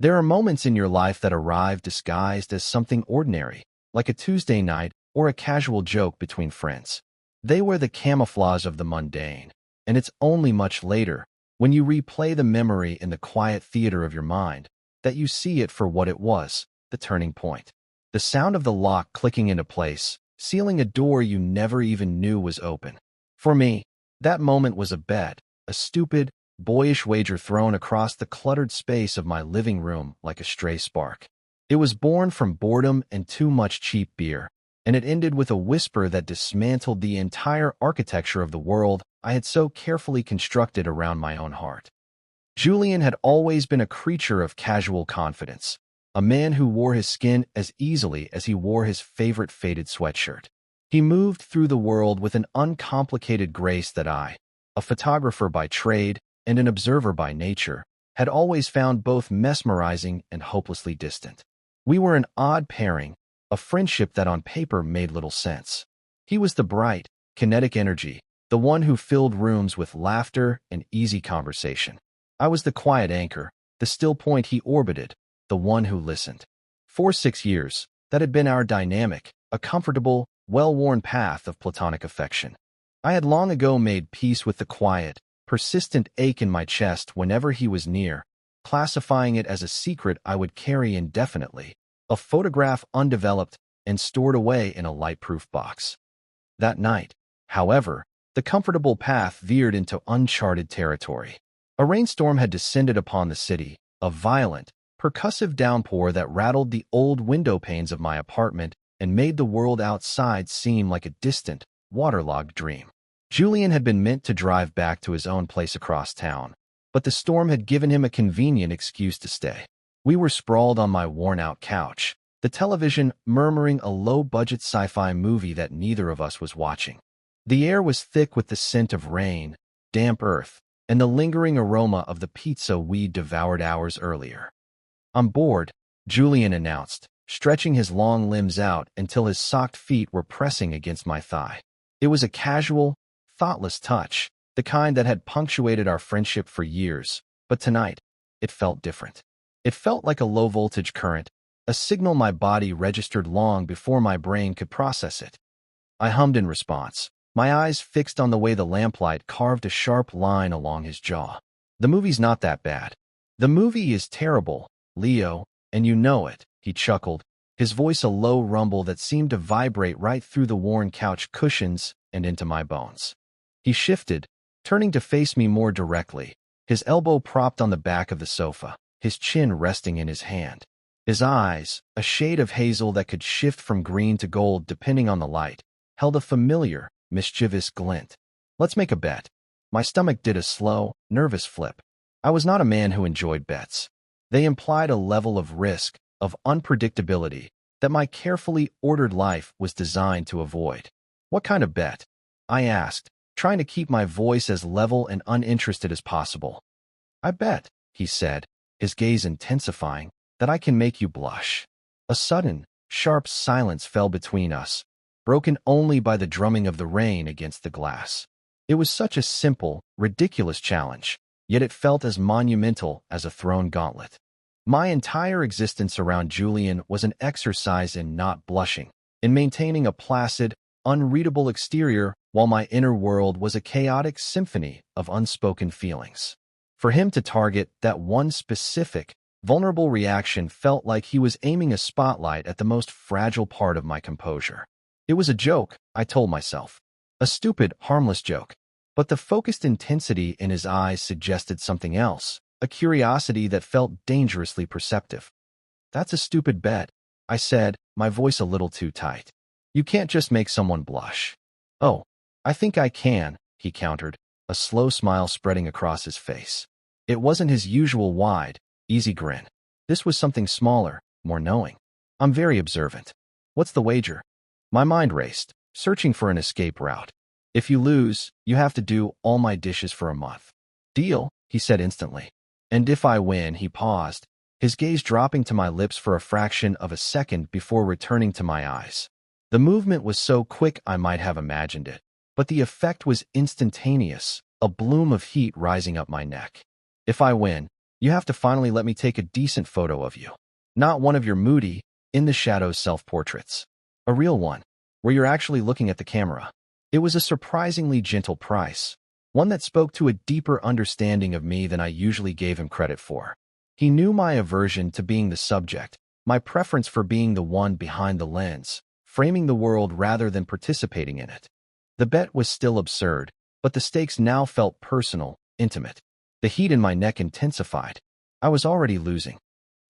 There are moments in your life that arrive disguised as something ordinary, like a Tuesday night or a casual joke between friends. They wear the camouflage of the mundane, and it's only much later, when you replay the memory in the quiet theater of your mind, that you see it for what it was, the turning point. The sound of the lock clicking into place, sealing a door you never even knew was open. For me, that moment was a bet, a stupid, boyish wager thrown across the cluttered space of my living room like a stray spark. It was born from boredom and too much cheap beer, and it ended with a whisper that dismantled the entire architecture of the world I had so carefully constructed around my own heart. Julian had always been a creature of casual confidence, a man who wore his skin as easily as he wore his favorite faded sweatshirt. He moved through the world with an uncomplicated grace that I, a photographer by trade and an observer by nature, had always found both mesmerizing and hopelessly distant. We were an odd pairing, a friendship that on paper made little sense. He was the bright, kinetic energy, the one who filled rooms with laughter and easy conversation. I was the quiet anchor, the still point he orbited, the one who listened. For 6 years, that had been our dynamic, a comfortable, well-worn path of platonic affection. I had long ago made peace with the quiet, persistent ache in my chest whenever he was near, classifying it as a secret I would carry indefinitely, a photograph undeveloped and stored away in a light-proof box. That night, however, the comfortable path veered into uncharted territory. A rainstorm had descended upon the city, a violent, percussive downpour that rattled the old window panes of my apartment and made the world outside seem like a distant, waterlogged dream. Julian had been meant to drive back to his own place across town, but the storm had given him a convenient excuse to stay. We were sprawled on my worn-out couch, the television murmuring a low-budget sci-fi movie that neither of us was watching. The air was thick with the scent of rain, damp earth, and the lingering aroma of the pizza we devoured hours earlier. "I'm bored," Julian announced, stretching his long limbs out until his socked feet were pressing against my thigh. It was a casual, thoughtless touch, the kind that had punctuated our friendship for years, but tonight, it felt different. It felt like a low-voltage current, a signal my body registered long before my brain could process it. I hummed in response, my eyes fixed on the way the lamplight carved a sharp line along his jaw. "The movie's not that bad." "The movie is terrible, Leo, and you know it," he chuckled, his voice a low rumble that seemed to vibrate right through the worn couch cushions and into my bones. He shifted, turning to face me more directly, his elbow propped on the back of the sofa, his chin resting in his hand. His eyes, a shade of hazel that could shift from green to gold depending on the light, held a familiar, mischievous glint. "Let's make a bet." My stomach did a slow, nervous flip. I was not a man who enjoyed bets. They implied a level of risk, of unpredictability, that my carefully ordered life was designed to avoid. "What kind of bet?" I asked, trying to keep my voice as level and uninterested as possible. "I bet," he said, his gaze intensifying, "that I can make you blush." A sudden, sharp silence fell between us, broken only by the drumming of the rain against the glass. It was such a simple, ridiculous challenge, yet it felt as monumental as a thrown gauntlet. My entire existence around Julian was an exercise in not blushing, in maintaining a placid, unreadable exterior while my inner world was a chaotic symphony of unspoken feelings. For him to target that one specific, vulnerable reaction felt like he was aiming a spotlight at the most fragile part of my composure. It was a joke, I told myself. A stupid, harmless joke. But the focused intensity in his eyes suggested something else, a curiosity that felt dangerously perceptive. "That's a stupid bet," I said, my voice a little too tight. "You can't just make someone blush." "Oh, I think I can," he countered, a slow smile spreading across his face. It wasn't his usual wide, easy grin. This was something smaller, more knowing. "I'm very observant." "What's the wager?" My mind raced, searching for an escape route. "If you lose, you have to do all my dishes for a month." "Deal," he said instantly. "And if I win," he paused, his gaze dropping to my lips for a fraction of a second before returning to my eyes. The movement was so quick I might have imagined it, but the effect was instantaneous, a bloom of heat rising up my neck. "If I win, You have to finally let me take a decent photo of you. Not one of your moody, in-the-shadows self-portraits. A real one, where you're actually looking at the camera. It was a surprisingly gentle price, one that spoke to a deeper understanding of me than I usually gave him credit for. He knew my aversion to being the subject, my preference for being the one behind the lens, framing the world rather than participating in it. The bet was still absurd, but the stakes now felt personal, intimate. The heat in my neck intensified. I was already losing.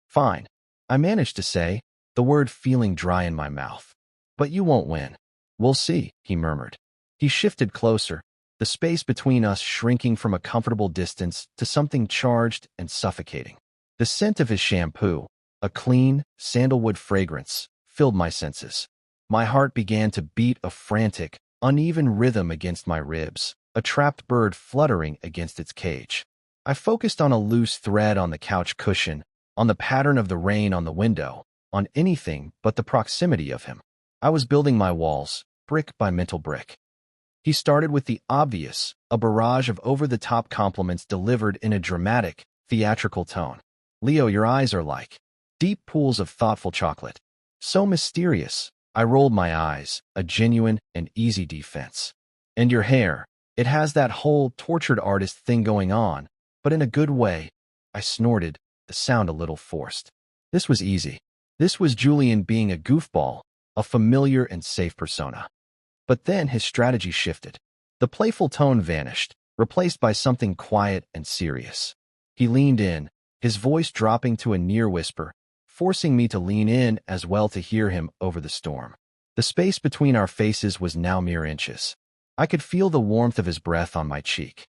Fine, I managed to say, the word feeling dry in my mouth. But you won't win. We'll see, he murmured. He shifted closer, the space between us shrinking from a comfortable distance to something charged and suffocating. The scent of his shampoo, a clean, sandalwood fragrance, filled my senses. My heart began to beat a frantic, uneven rhythm against my ribs, a trapped bird fluttering against its cage. I focused on a loose thread on the couch cushion, on the pattern of the rain on the window, on anything but the proximity of him. I was building my walls, brick by mental brick. He started with the obvious, a barrage of over-the-top compliments delivered in a dramatic, theatrical tone. Leo, your eyes are like deep pools of thoughtful chocolate. So mysterious. I rolled my eyes, a genuine and easy defense. And your hair, it has that whole tortured artist thing going on, but in a good way. I snorted, the sound a little forced. This was easy. This was Julian being a goofball, a familiar and safe persona. But then his strategy shifted. The playful tone vanished, replaced by something quiet and serious. He leaned in, his voice dropping to a near whisper, forcing me to lean in as well to hear him over the storm. The space between our faces was now mere inches. I could feel the warmth of his breath on my cheek.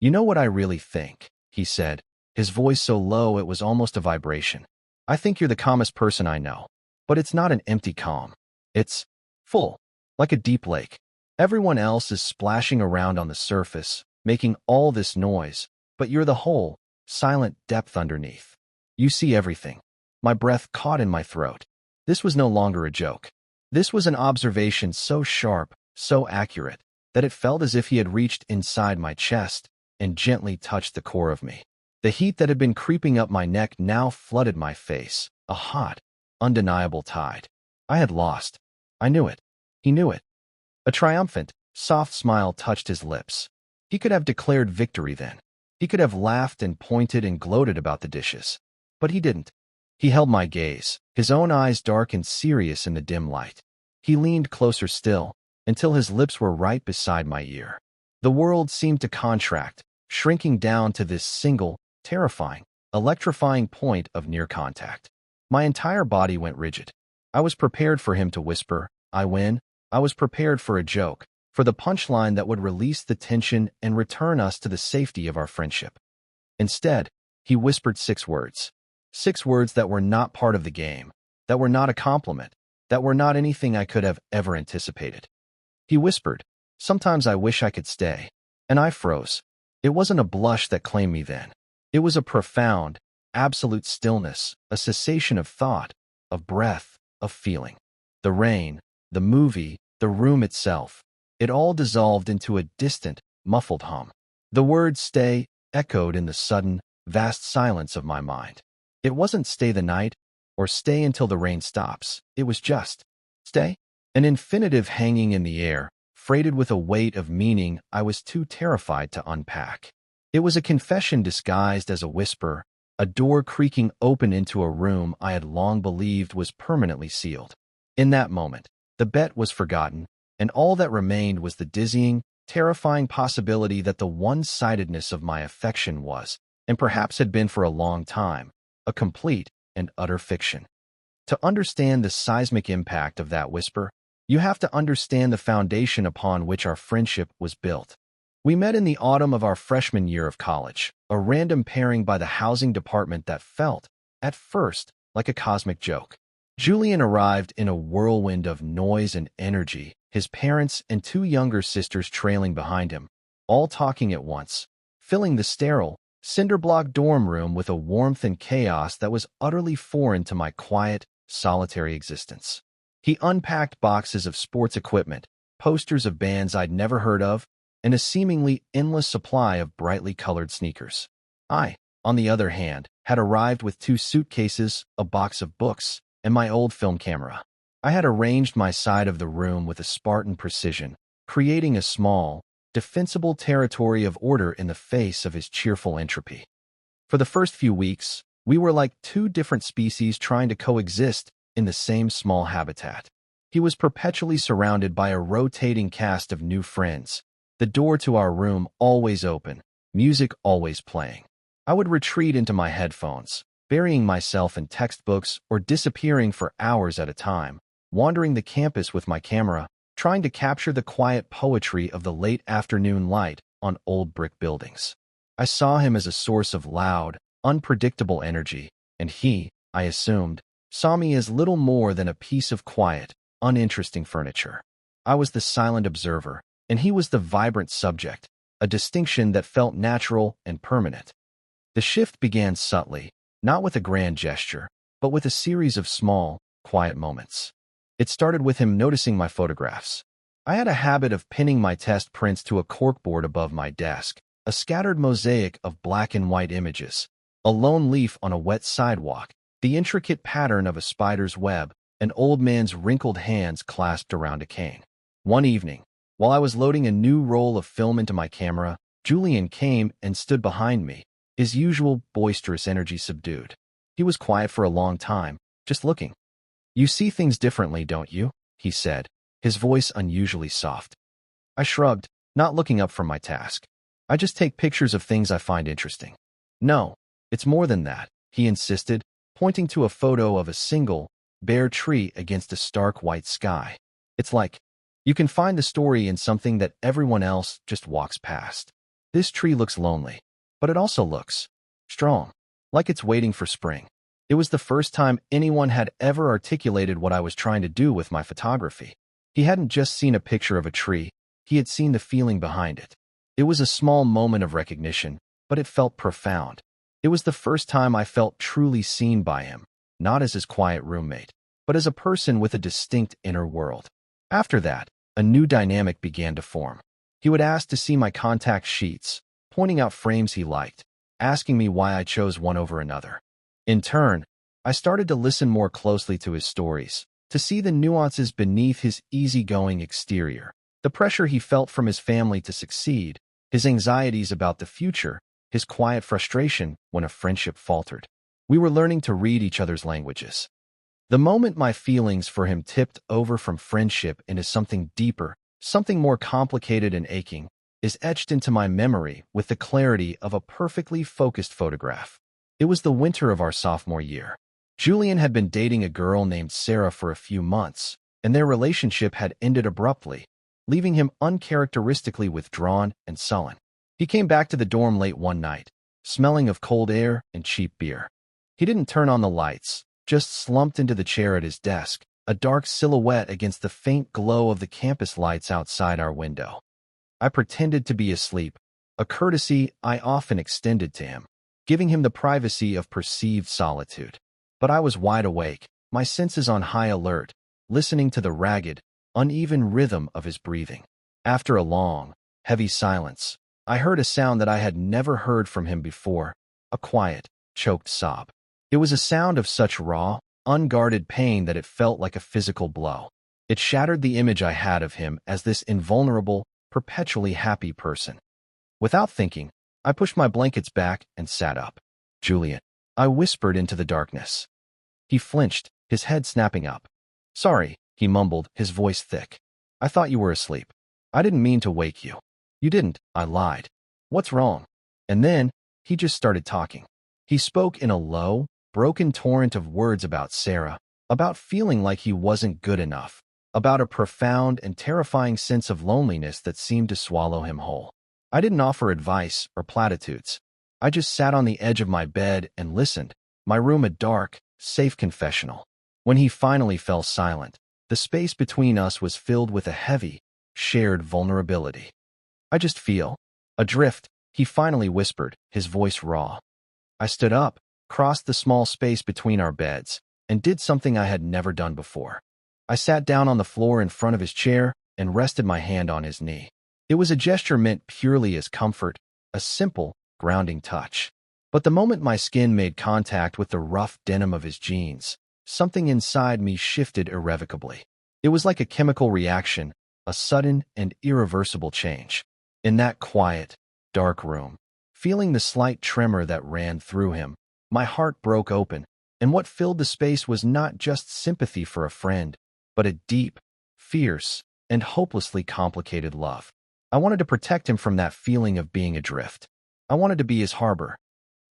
You know what I really think, he said, his voice so low it was almost a vibration. I think you're the calmest person I know. But it's not an empty calm. It's full, like a deep lake. Everyone else is splashing around on the surface, making all this noise, but you're the whole, silent depth underneath. You see everything. My breath caught in my throat. This was no longer a joke. This was an observation so sharp, so accurate, that it felt as if he had reached inside my chest and gently touched the core of me. The heat that had been creeping up my neck now flooded my face, a hot, undeniable tide. I had lost. I knew it. He knew it. A triumphant, soft smile touched his lips. He could have declared victory then. He could have laughed and pointed and gloated about the dishes. But he didn't. He held my gaze, his own eyes dark and serious in the dim light. He leaned closer still, until his lips were right beside my ear. The world seemed to contract, shrinking down to this single, terrifying, electrifying point of near contact. My entire body went rigid. I was prepared for him to whisper, "I win." I was prepared for a joke, for the punchline that would release the tension and return us to the safety of our friendship. Instead, he whispered 6 words. 6 words that were not part of the game, that were not a compliment, that were not anything I could have ever anticipated. He whispered, "Sometimes I wish I could stay." And I froze. It wasn't a blush that claimed me then. It was a profound, absolute stillness, a cessation of thought, of breath, of feeling. The rain, the movie, the room itself, it all dissolved into a distant, muffled hum. The word stay echoed in the sudden, vast silence of my mind. It wasn't stay the night, or stay until the rain stops. It was just stay. An infinitive hanging in the air, freighted with a weight of meaning I was too terrified to unpack. It was a confession disguised as a whisper, a door creaking open into a room I had long believed was permanently sealed. In that moment, the bet was forgotten, and all that remained was the dizzying, terrifying possibility that the one-sidedness of my affection was, and perhaps had been for a long time, a complete and utter fiction. To understand the seismic impact of that whisper, you have to understand the foundation upon which our friendship was built. We met in the autumn of our freshman year of college, a random pairing by the housing department that felt, at first, like a cosmic joke. Julian arrived in a whirlwind of noise and energy, his parents and 2 younger sisters trailing behind him, all talking at once, filling the sterile, cinder-block dorm room with a warmth and chaos that was utterly foreign to my quiet, solitary existence. He unpacked boxes of sports equipment, posters of bands I'd never heard of, and a seemingly endless supply of brightly colored sneakers. I on the other hand, had arrived with 2 suitcases, a box of books, and my old film camera. I had arranged my side of the room with a Spartan precision, creating a small, defensible territory of order in the face of his cheerful entropy. For the first few weeks, we were like 2 different species trying to coexist in the same small habitat. He was perpetually surrounded by a rotating cast of new friends, the door to our room always open, music always playing. I would retreat into my headphones, burying myself in textbooks or disappearing for hours at a time, wandering the campus with my camera, trying to capture the quiet poetry of the late afternoon light on old brick buildings. I saw him as a source of loud, unpredictable energy, and he, I assumed, saw me as little more than a piece of quiet, uninteresting furniture. I was the silent observer, and he was the vibrant subject, a distinction that felt natural and permanent. The shift began subtly, not with a grand gesture, but with a series of small, quiet moments. It started with him noticing my photographs. I had a habit of pinning my test prints to a corkboard above my desk, a scattered mosaic of black and white images, a lone leaf on a wet sidewalk, the intricate pattern of a spider's web, an old man's wrinkled hands clasped around a cane. One evening, while I was loading a new roll of film into my camera, Julian came and stood behind me, his usual boisterous energy subdued. He was quiet for a long time, just looking. "You see things differently, don't you?" he said, his voice unusually soft. I shrugged, not looking up from my task. "I just take pictures of things I find interesting." "No, it's more than that," he insisted, pointing to a photo of a single, bare tree against a stark white sky. "It's like, you can find the story in something that everyone else just walks past. This tree looks lonely, but it also looks strong, like it's waiting for spring." It was the first time anyone had ever articulated what I was trying to do with my photography. He hadn't just seen a picture of a tree, he had seen the feeling behind it. It was a small moment of recognition, but it felt profound. It was the first time I felt truly seen by him, not as his quiet roommate, but as a person with a distinct inner world. After that, a new dynamic began to form. He would ask to see my contact sheets, pointing out frames he liked, asking me why I chose one over another. In turn, I started to listen more closely to his stories, to see the nuances beneath his easygoing exterior, the pressure he felt from his family to succeed, his anxieties about the future, his quiet frustration when a friendship faltered. We were learning to read each other's languages. The moment my feelings for him tipped over from friendship into something deeper, something more complicated and aching, is etched into my memory with the clarity of a perfectly focused photograph. It was the winter of our sophomore year. Julian had been dating a girl named Sarah for a few months, and their relationship had ended abruptly, leaving him uncharacteristically withdrawn and sullen. He came back to the dorm late one night, smelling of cold air and cheap beer. He didn't turn on the lights, just slumped into the chair at his desk, a dark silhouette against the faint glow of the campus lights outside our window. I pretended to be asleep, a courtesy I often extended to him, giving him the privacy of perceived solitude. But I was wide awake, my senses on high alert, listening to the ragged, uneven rhythm of his breathing. After a long, heavy silence, I heard a sound that I had never heard from him before, a quiet, choked sob. It was a sound of such raw, unguarded pain that it felt like a physical blow. It shattered the image I had of him as this invulnerable, perpetually happy person. Without thinking, I pushed my blankets back and sat up. "Julian," I whispered into the darkness. He flinched, his head snapping up. "Sorry," he mumbled, his voice thick. "I thought you were asleep. I didn't mean to wake you." "You didn't," I lied. "What's wrong?" And then, he just started talking. He spoke in a low, broken torrent of words about Sarah, about feeling like he wasn't good enough, about a profound and terrifying sense of loneliness that seemed to swallow him whole. I didn't offer advice or platitudes. I just sat on the edge of my bed and listened, my room a dark, safe confessional. When he finally fell silent, the space between us was filled with a heavy, shared vulnerability. "I just feel adrift," he finally whispered, his voice raw. I stood up, crossed the small space between our beds, and did something I had never done before. I sat down on the floor in front of his chair and rested my hand on his knee. It was a gesture meant purely as comfort, a simple, grounding touch. But the moment my skin made contact with the rough denim of his jeans, something inside me shifted irrevocably. It was like a chemical reaction, a sudden and irreversible change. In that quiet, dark room, feeling the slight tremor that ran through him, my heart broke open, and what filled the space was not just sympathy for a friend, but a deep, fierce, and hopelessly complicated love. I wanted to protect him from that feeling of being adrift. I wanted to be his harbor.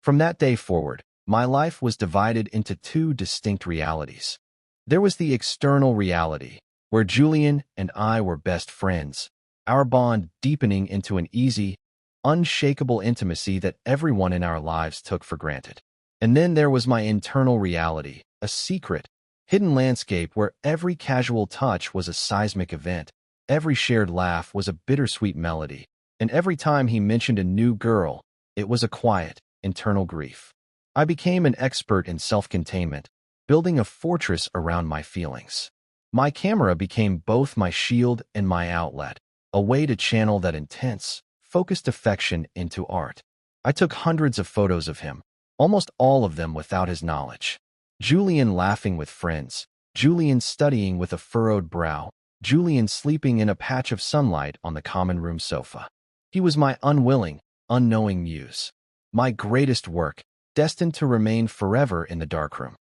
From that day forward, my life was divided into two distinct realities. There was the external reality, where Julian and I were best friends, our bond deepening into an easy, unshakable intimacy that everyone in our lives took for granted. And then there was my internal reality, a secret, hidden landscape where every casual touch was a seismic event, every shared laugh was a bittersweet melody, and every time he mentioned a new girl, it was a quiet, internal grief. I became an expert in self-containment, building a fortress around my feelings. My camera became both my shield and my outlet, a way to channel that intense, focused affection into art. I took hundreds of photos of him, almost all of them without his knowledge. Julian laughing with friends, Julian studying with a furrowed brow, Julian sleeping in a patch of sunlight on the common room sofa. He was my unwilling, unknowing muse. My greatest work, destined to remain forever in the darkroom.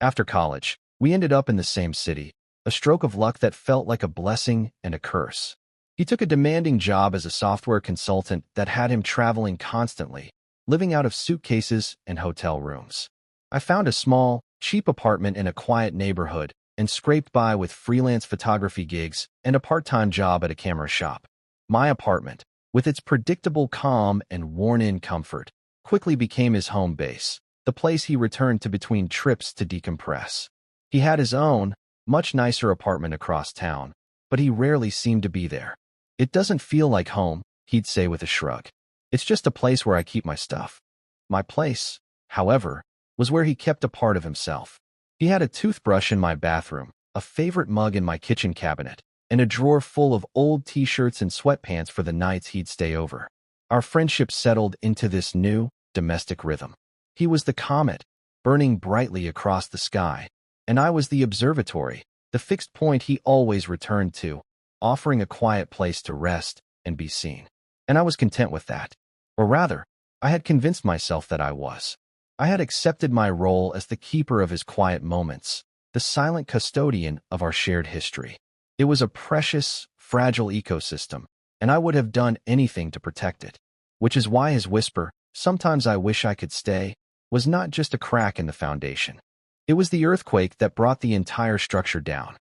After college, we ended up in the same city, a stroke of luck that felt like a blessing and a curse. He took a demanding job as a software consultant that had him traveling constantly, living out of suitcases and hotel rooms. I found a small, cheap apartment in a quiet neighborhood and scraped by with freelance photography gigs and a part-time job at a camera shop. My apartment, with its predictable calm and worn-in comfort, quickly became his home base, the place he returned to between trips to decompress. He had his own, much nicer apartment across town, but he rarely seemed to be there. "It doesn't feel like home," he'd say with a shrug. "It's just a place where I keep my stuff." My place, however, was where he kept a part of himself. He had a toothbrush in my bathroom, a favorite mug in my kitchen cabinet, and a drawer full of old t-shirts and sweatpants for the nights he'd stay over. Our friendship settled into this new, domestic rhythm. He was the comet, burning brightly across the sky, and I was the observatory, the fixed point he always returned to, offering a quiet place to rest and be seen. And I was content with that. Or rather, I had convinced myself that I was. I had accepted my role as the keeper of his quiet moments, the silent custodian of our shared history. It was a precious, fragile ecosystem, and I would have done anything to protect it. Which is why his whisper, "Sometimes I wish I could stay," was not just a crack in the foundation. It was the earthquake that brought the entire structure down.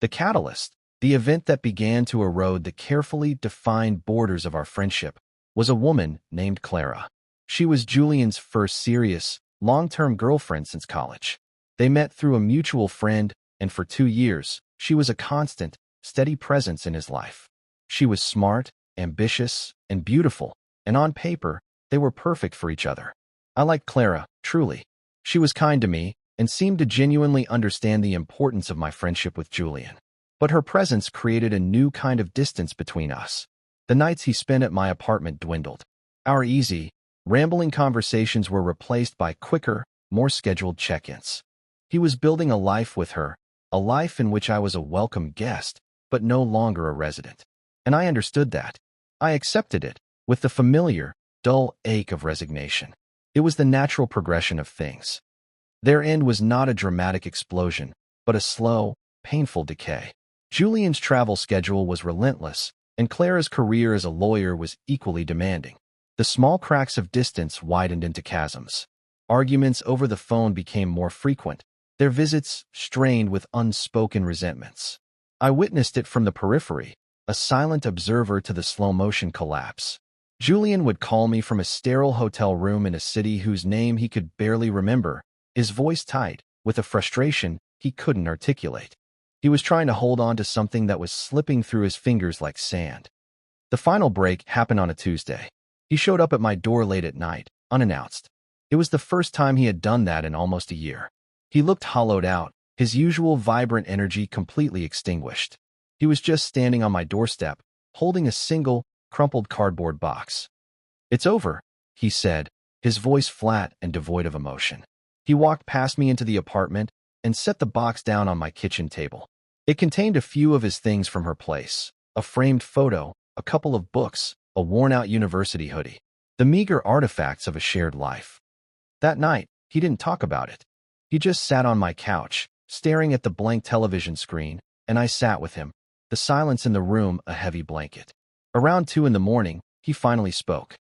The catalyst, the event that began to erode the carefully defined borders of our friendship, was a woman named Clara. She was Julian's first serious, long-term girlfriend since college. They met through a mutual friend, and for 2 years, she was a constant, steady presence in his life. She was smart, ambitious, and beautiful, and on paper, they were perfect for each other. I liked Clara, truly. She was kind to me, and seemed to genuinely understand the importance of my friendship with Julian. But her presence created a new kind of distance between us. The nights he spent at my apartment dwindled. Our easy, rambling conversations were replaced by quicker, more scheduled check-ins. He was building a life with her, a life in which I was a welcome guest, but no longer a resident. And I understood that. I accepted it, with the familiar, dull ache of resignation. It was the natural progression of things. Their end was not a dramatic explosion, but a slow, painful decay. Julian's travel schedule was relentless, and Clara's career as a lawyer was equally demanding. The small cracks of distance widened into chasms. Arguments over the phone became more frequent, their visits strained with unspoken resentments. I witnessed it from the periphery, a silent observer to the slow-motion collapse. Julian would call me from a sterile hotel room in a city whose name he could barely remember, his voice tight, with a frustration he couldn't articulate. He was trying to hold on to something that was slipping through his fingers like sand. The final break happened on a Tuesday. He showed up at my door late at night, unannounced. It was the first time he had done that in almost a year. He looked hollowed out, his usual vibrant energy completely extinguished. He was just standing on my doorstep, holding a single, crumpled cardboard box. "It's over," he said, his voice flat and devoid of emotion. He walked past me into the apartment and set the box down on my kitchen table. It contained a few of his things from her place: a framed photo, a couple of books, a worn-out university hoodie, the meager artifacts of a shared life. That night, he didn't talk about it. He just sat on my couch, staring at the blank television screen, and I sat with him, the silence in the room a heavy blanket. Around 2 in the morning, he finally spoke.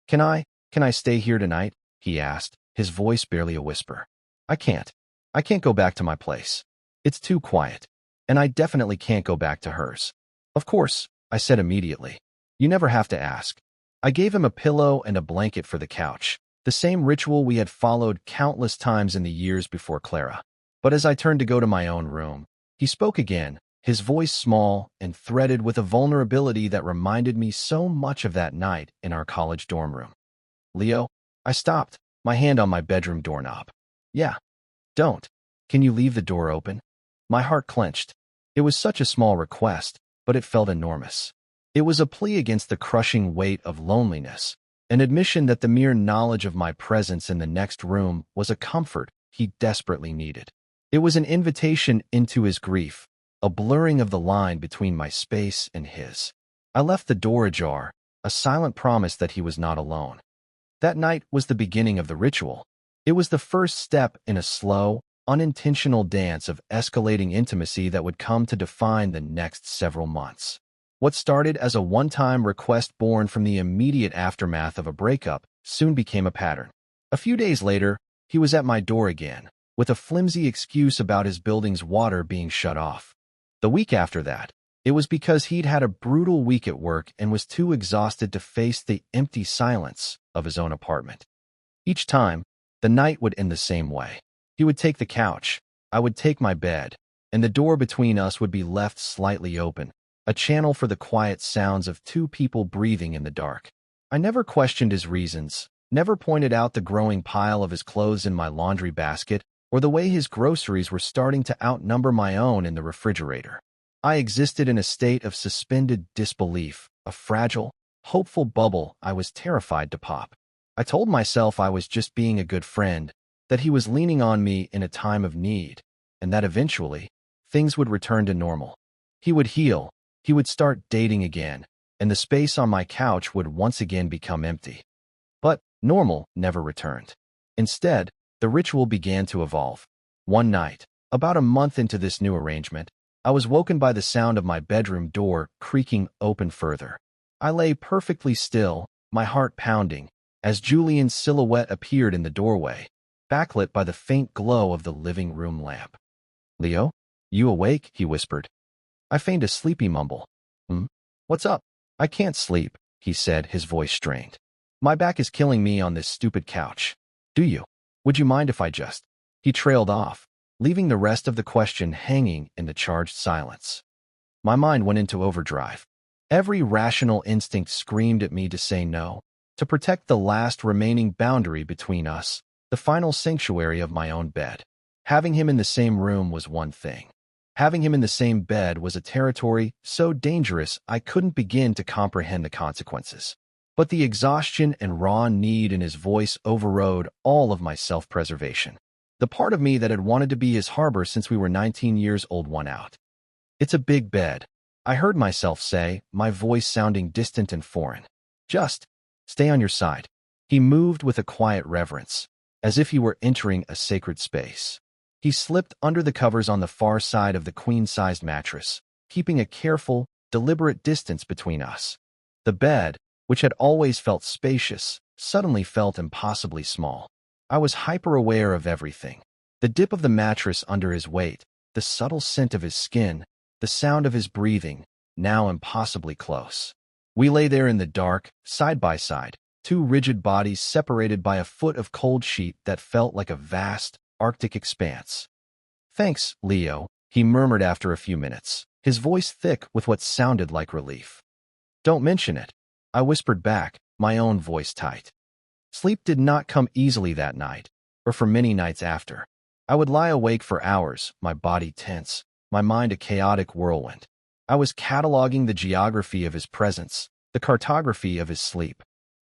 Can I stay here tonight?" he asked, his voice barely a whisper. I can't go back to my place. It's too quiet. And I definitely can't go back to hers." "Of course," I said immediately. "You never have to ask." I gave him a pillow and a blanket for the couch, the same ritual we had followed countless times in the years before Clara. But as I turned to go to my own room, he spoke again, his voice small and threaded with a vulnerability that reminded me so much of that night in our college dorm room. "Leo," I stopped, my hand on my bedroom doorknob. "Yeah." "Don't. Can you leave the door open?" My heart clenched. It was such a small request, but it felt enormous. It was a plea against the crushing weight of loneliness, an admission that the mere knowledge of my presence in the next room was a comfort he desperately needed. It was an invitation into his grief, a blurring of the line between my space and his. I left the door ajar, a silent promise that he was not alone. That night was the beginning of the ritual. It was the first step in a slow, unintentional dance of escalating intimacy that would come to define the next several months. What started as a one-time request born from the immediate aftermath of a breakup soon became a pattern. A few days later, he was at my door again, with a flimsy excuse about his building's water being shut off. The week after that, it was because he'd had a brutal week at work and was too exhausted to face the empty silence of his own apartment. Each time, the night would end the same way. He would take the couch, I would take my bed, and the door between us would be left slightly open, a channel for the quiet sounds of two people breathing in the dark. I never questioned his reasons, never pointed out the growing pile of his clothes in my laundry basket, or the way his groceries were starting to outnumber my own in the refrigerator. I existed in a state of suspended disbelief, a fragile, hopeful bubble I was terrified to pop. I told myself I was just being a good friend, that he was leaning on me in a time of need, and that eventually, things would return to normal. He would heal, he would start dating again, and the space on my couch would once again become empty. But normal never returned. Instead, the ritual began to evolve. One night, about a month into this new arrangement, I was woken by the sound of my bedroom door creaking open further. I lay perfectly still, my heart pounding, as Julian's silhouette appeared in the doorway, backlit by the faint glow of the living room lamp. "Leo, you awake?" he whispered. I feigned a sleepy mumble. What's up?" "I can't sleep," he said, his voice strained. "My back is killing me on this stupid couch." "Do you? Would you mind if I just—" He trailed off, leaving the rest of the question hanging in the charged silence. My mind went into overdrive. Every rational instinct screamed at me to say no, to protect the last remaining boundary between us, the final sanctuary of my own bed. Having him in the same room was one thing. Having him in the same bed was a territory so dangerous I couldn't begin to comprehend the consequences. But the exhaustion and raw need in his voice overrode all of my self-preservation. The part of me that had wanted to be his harbor since we were 19 years old won out. "It's a big bed," I heard myself say, my voice sounding distant and foreign. "Just stay on your side." He moved with a quiet reverence, as if he were entering a sacred space. He slipped under the covers on the far side of the queen-sized mattress, keeping a careful, deliberate distance between us. The bed, which had always felt spacious, suddenly felt impossibly small. I was hyper-aware of everything. The dip of the mattress under his weight, the subtle scent of his skin, the sound of his breathing, now impossibly close. We lay there in the dark, side by side, two rigid bodies separated by a foot of cold sheet that felt like a vast, Arctic expanse. "Thanks, Leo," he murmured after a few minutes, his voice thick with what sounded like relief. "Don't mention it," I whispered back, my own voice tight. Sleep did not come easily that night, or for many nights after. I would lie awake for hours, my body tense, my mind a chaotic whirlwind. I was cataloging the geography of his presence, the cartography of his sleep.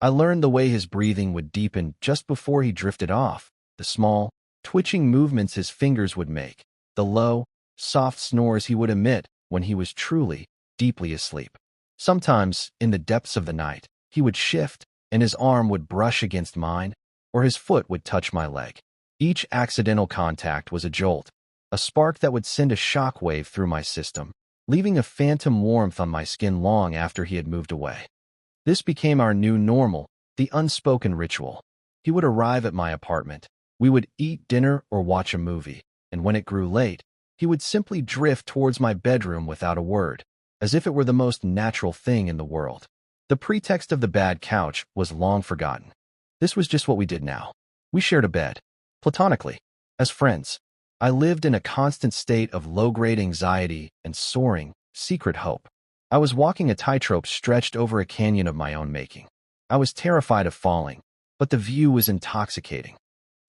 I learned the way his breathing would deepen just before he drifted off, the small, twitching movements his fingers would make, the low, soft snores he would emit when he was truly, deeply asleep. Sometimes, in the depths of the night, he would shift, and his arm would brush against mine, or his foot would touch my leg. Each accidental contact was a jolt, a spark that would send a shock wave through my system, leaving a phantom warmth on my skin long after he had moved away. This became our new normal, the unspoken ritual. He would arrive at my apartment. We would eat dinner or watch a movie, and when it grew late, he would simply drift towards my bedroom without a word, as if it were the most natural thing in the world. The pretext of the bad couch was long forgotten. This was just what we did now. We shared a bed. Platonically. As friends. I lived in a constant state of low-grade anxiety and soaring, secret hope. I was walking a tightrope stretched over a canyon of my own making. I was terrified of falling, but the view was intoxicating.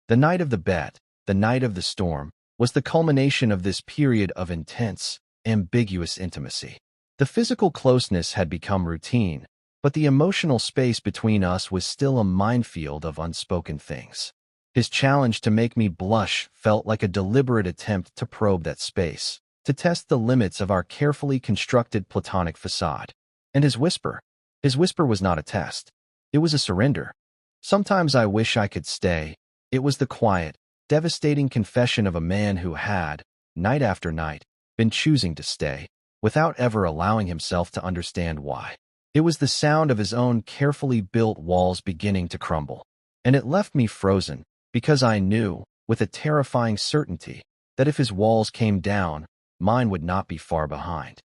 The night of the bet, the night of the storm, was the culmination of this period of intense, ambiguous intimacy. The physical closeness had become routine, but the emotional space between us was still a minefield of unspoken things. His challenge to make me blush felt like a deliberate attempt to probe that space, to test the limits of our carefully constructed platonic facade. And his whisper was not a test. It was a surrender. Sometimes I wish I could stay. It was the quiet, devastating confession of a man who had, night after night, been choosing to stay, without ever allowing himself to understand why. It was the sound of his own carefully built walls beginning to crumble. And it left me frozen, because I knew, with a terrifying certainty, that if his walls came down, mine would not be far behind.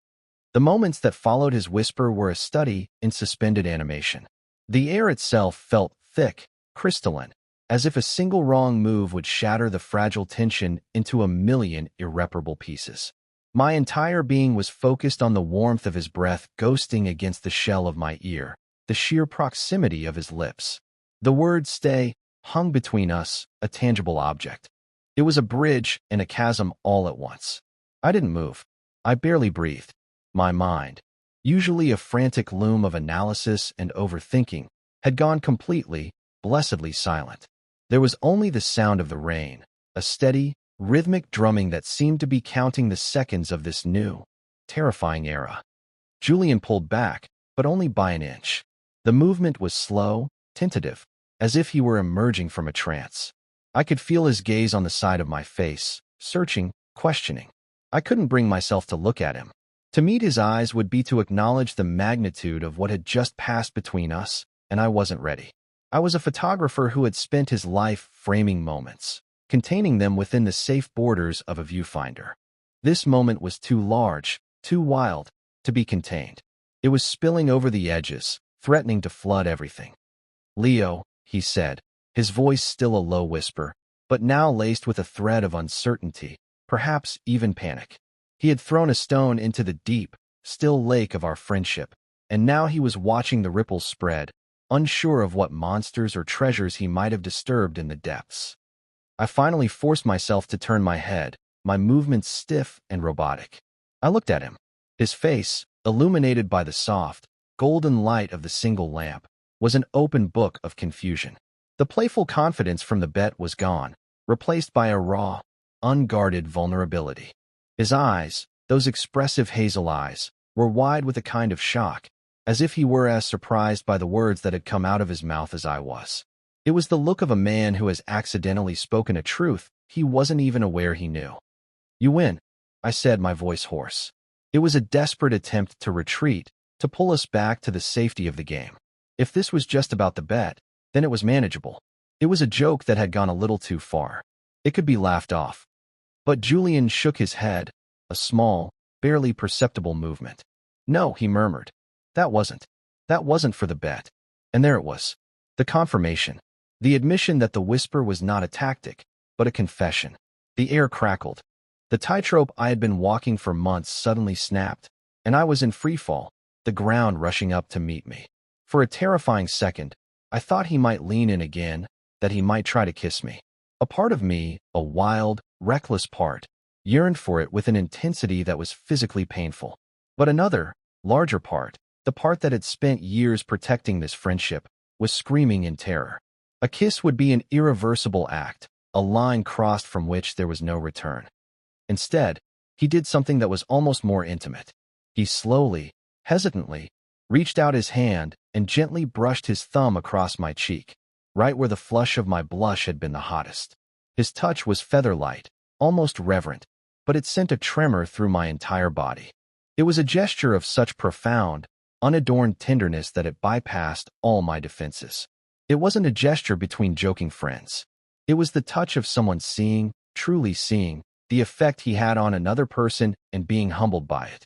The moments that followed his whisper were a study in suspended animation. The air itself felt thick, crystalline, as if a single wrong move would shatter the fragile tension into a million irreparable pieces. My entire being was focused on the warmth of his breath ghosting against the shell of my ear, the sheer proximity of his lips. The word stay hung between us, a tangible object. It was a bridge and a chasm all at once. I didn't move. I barely breathed. My mind, usually a frantic loom of analysis and overthinking, had gone completely, blessedly silent. There was only the sound of the rain, a steady, rhythmic drumming that seemed to be counting the seconds of this new, terrifying era. Julian pulled back, but only by an inch. The movement was slow, tentative, as if he were emerging from a trance. I could feel his gaze on the side of my face, searching, questioning. I couldn't bring myself to look at him. To meet his eyes would be to acknowledge the magnitude of what had just passed between us, and I wasn't ready. I was a photographer who had spent his life framing moments, containing them within the safe borders of a viewfinder. This moment was too large, too wild, to be contained. It was spilling over the edges, threatening to flood everything. "Leo," he said, his voice still a low whisper, but now laced with a thread of uncertainty, perhaps even panic. He had thrown a stone into the deep, still lake of our friendship, and now he was watching the ripples spread, unsure of what monsters or treasures he might have disturbed in the depths. I finally forced myself to turn my head, my movements stiff and robotic. I looked at him. His face, illuminated by the soft, golden light of the single lamp, was an open book of confusion. The playful confidence from the bet was gone, replaced by a raw, unguarded vulnerability. His eyes, those expressive hazel eyes, were wide with a kind of shock, as if he were as surprised by the words that had come out of his mouth as I was. It was the look of a man who has accidentally spoken a truth he wasn't even aware he knew. "You win," I said, my voice hoarse. It was a desperate attempt to retreat, to pull us back to the safety of the game. If this was just about the bet, then it was manageable. It was a joke that had gone a little too far. It could be laughed off. But Julian shook his head, a small, barely perceptible movement. "No," he murmured. That wasn't for the bet." And there it was. The confirmation. The admission that the whisper was not a tactic, but a confession. The air crackled. The tightrope I had been walking for months suddenly snapped, and I was in freefall, the ground rushing up to meet me. For a terrifying second, I thought he might lean in again, that he might try to kiss me. A part of me, a wild, reckless part, yearned for it with an intensity that was physically painful. But another, larger part, the part that had spent years protecting this friendship, was screaming in terror. A kiss would be an irreversible act, a line crossed from which there was no return. Instead, he did something that was almost more intimate. He slowly, hesitantly, reached out his hand and gently brushed his thumb across my cheek, right where the flush of my blush had been the hottest. His touch was feather-light, almost reverent, but it sent a tremor through my entire body. It was a gesture of such profound, unadorned tenderness that it bypassed all my defenses. It wasn't a gesture between joking friends. It was the touch of someone seeing, truly seeing, the effect he had on another person and being humbled by it.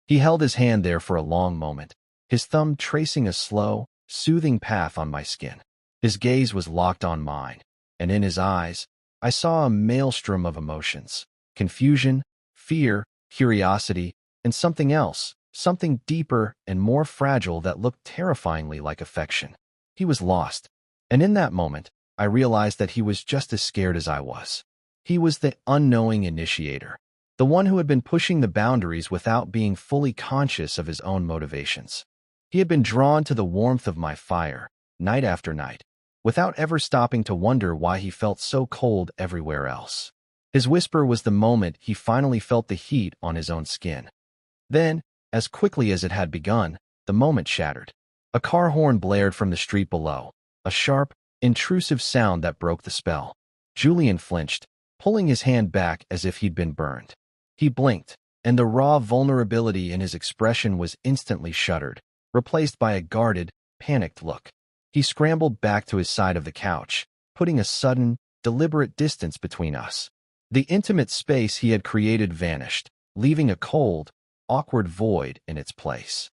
He held his hand there for a long moment, his thumb tracing a slow, soothing path on my skin. His gaze was locked on mine, and in his eyes, I saw a maelstrom of emotions: confusion, fear, curiosity, and something else, something deeper and more fragile that looked terrifyingly like affection. He was lost, and in that moment, I realized that he was just as scared as I was. He was the unknowing initiator, the one who had been pushing the boundaries without being fully conscious of his own motivations. He had been drawn to the warmth of my fire, night after night, without ever stopping to wonder why he felt so cold everywhere else. His whisper was the moment he finally felt the heat on his own skin. Then, as quickly as it had begun, the moment shattered. A car horn blared from the street below, a sharp, intrusive sound that broke the spell. Julian flinched, pulling his hand back as if he'd been burned. He blinked, and the raw vulnerability in his expression was instantly shuttered, replaced by a guarded, panicked look. He scrambled back to his side of the couch, putting a sudden, deliberate distance between us. The intimate space he had created vanished, leaving a cold, awkward void in its place.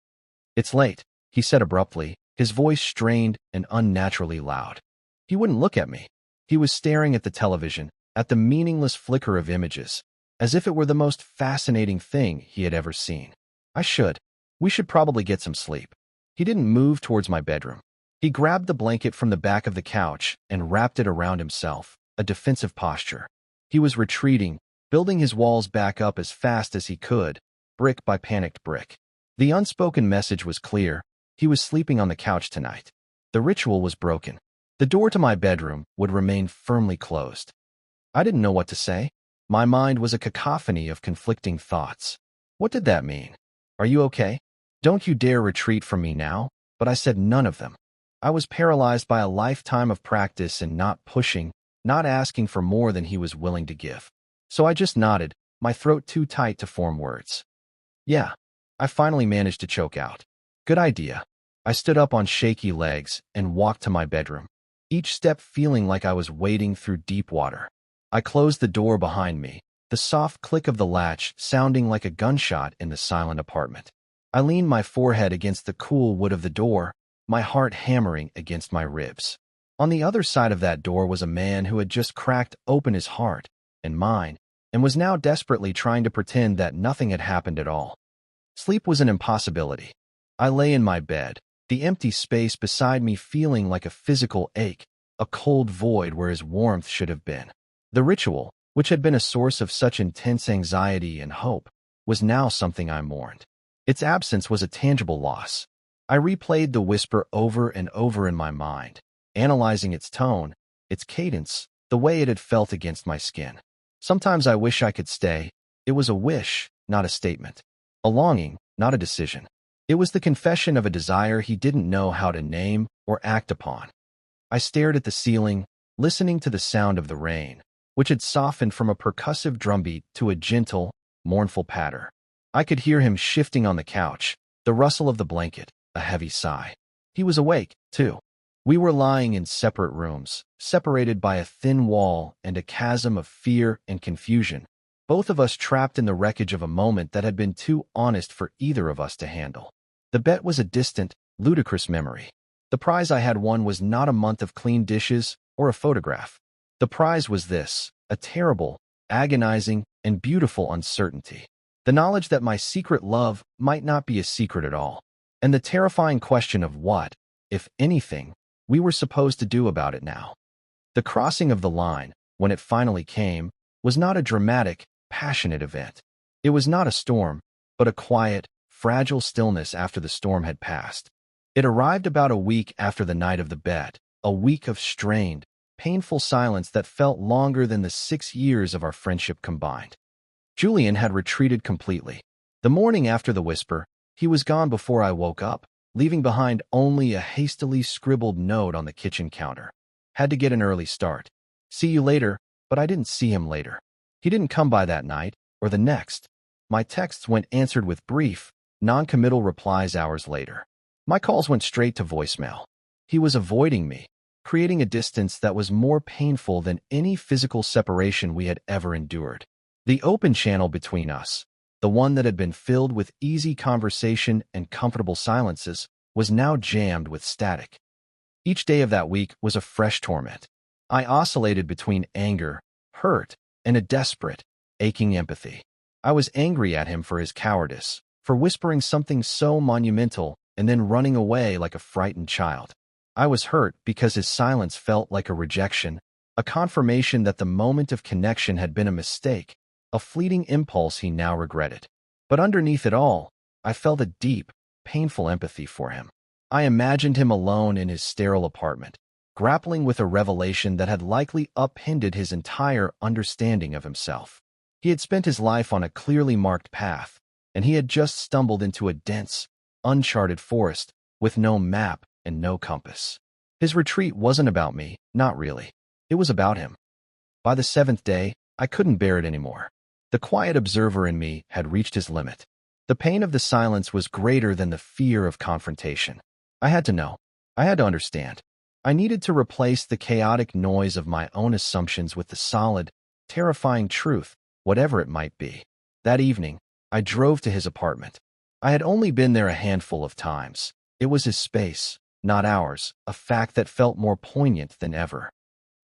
"It's late," he said abruptly, his voice strained and unnaturally loud. He wouldn't look at me. He was staring at the television, at the meaningless flicker of images, as if it were the most fascinating thing he had ever seen. We should probably get some sleep." He didn't move towards my bedroom. He grabbed the blanket from the back of the couch and wrapped it around himself, a defensive posture. He was retreating, building his walls back up as fast as he could, brick by panicked brick. The unspoken message was clear: he was sleeping on the couch tonight. The ritual was broken. The door to my bedroom would remain firmly closed. I didn't know what to say. My mind was a cacophony of conflicting thoughts. What did that mean? "Are you okay? Don't you dare retreat from me now." But I said none of them. I was paralyzed by a lifetime of practice in not pushing, not asking for more than he was willing to give. So I just nodded, my throat too tight to form words. "Yeah," I finally managed to choke out. "Good idea." I stood up on shaky legs and walked to my bedroom, each step feeling like I was wading through deep water. I closed the door behind me, the soft click of the latch sounding like a gunshot in the silent apartment. I leaned my forehead against the cool wood of the door, my heart hammering against my ribs. On the other side of that door was a man who had just cracked open his heart and mine, and was now desperately trying to pretend that nothing had happened at all. Sleep was an impossibility. I lay in my bed, the empty space beside me feeling like a physical ache, a cold void where his warmth should have been. The ritual, which had been a source of such intense anxiety and hope, was now something I mourned. Its absence was a tangible loss. I replayed the whisper over and over in my mind, analyzing its tone, its cadence, the way it had felt against my skin. Sometimes I wish I could stay. It was a wish, not a statement. A longing, not a decision. It was the confession of a desire he didn't know how to name or act upon. I stared at the ceiling, listening to the sound of the rain, which had softened from a percussive drumbeat to a gentle, mournful patter. I could hear him shifting on the couch, the rustle of the blanket, a heavy sigh. He was awake, too. We were lying in separate rooms, separated by a thin wall and a chasm of fear and confusion, both of us trapped in the wreckage of a moment that had been too honest for either of us to handle. The bet was a distant, ludicrous memory. The prize I had won was not a month of clean dishes or a photograph. The prize was this: a terrible, agonizing, and beautiful uncertainty. The knowledge that my secret love might not be a secret at all, and the terrifying question of what, if anything, we were supposed to do about it now. The crossing of the line, when it finally came, was not a dramatic, passionate event. It was not a storm, but a quiet, fragile stillness after the storm had passed. It arrived about a week after the night of the bet, a week of strained, painful silence that felt longer than the 6 years of our friendship combined. Julian had retreated completely. The morning after the whisper, he was gone before I woke up, leaving behind only a hastily scribbled note on the kitchen counter. Had to get an early start. See you later, but I didn't see him later. He didn't come by that night, or the next. My texts went answered with brief, non-committal replies hours later. My calls went straight to voicemail. He was avoiding me, creating a distance that was more painful than any physical separation we had ever endured. The open channel between us, the one that had been filled with easy conversation and comfortable silences, was now jammed with static. Each day of that week was a fresh torment. I oscillated between anger, hurt, and a desperate, aching empathy. I was angry at him for his cowardice, for whispering something so monumental and then running away like a frightened child. I was hurt because his silence felt like a rejection, a confirmation that the moment of connection had been a mistake, a fleeting impulse he now regretted. But underneath it all, I felt a deep, painful empathy for him. I imagined him alone in his sterile apartment, grappling with a revelation that had likely upended his entire understanding of himself. He had spent his life on a clearly marked path, and he had just stumbled into a dense, uncharted forest with no map and no compass. His retreat wasn't about me, not really. It was about him. By the 7th day, I couldn't bear it anymore. The quiet observer in me had reached his limit. The pain of the silence was greater than the fear of confrontation. I had to know. I had to understand. I needed to replace the chaotic noise of my own assumptions with the solid, terrifying truth, whatever it might be. That evening, I drove to his apartment. I had only been there a handful of times. It was his space, not ours, a fact that felt more poignant than ever.